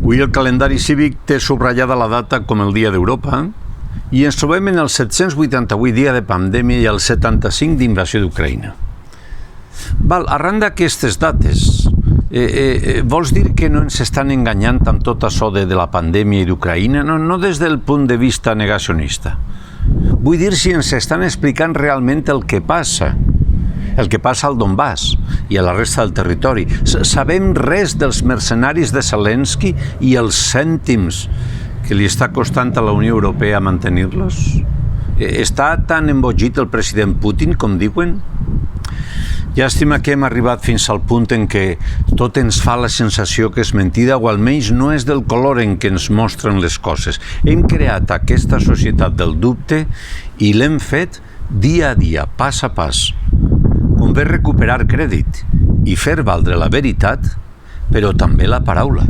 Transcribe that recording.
Avui el calendari cívic té subratllada la data com el Dia d'Europa i ens trobem en el 788 dia de pandèmia i el 75 d'invasió d'Ucraïna. Arran d'aquestes dates, vols dir que no ens estan enganyant amb tot això de la pandèmia i d'Ucraïna? No des del punt de vista negacionista. Vull dir si ens estan explicant realment el que passa al Donbass i a la resta del territori. Sabem res dels mercenaris de Zelensky i els cèntims que li està costant a la Unió Europea mantenir-los? Està tan embogit el president Putin com diuen? Llàstima que hem arribat fins al punt en què tot ens fa la sensació que és mentida o almenys no és del color en què ens mostren les coses. Hem creat aquesta societat del dubte i l'hem fet dia a dia, pas a pas. Convé recuperar crèdit i fer valdre la veritat, però també la paraula.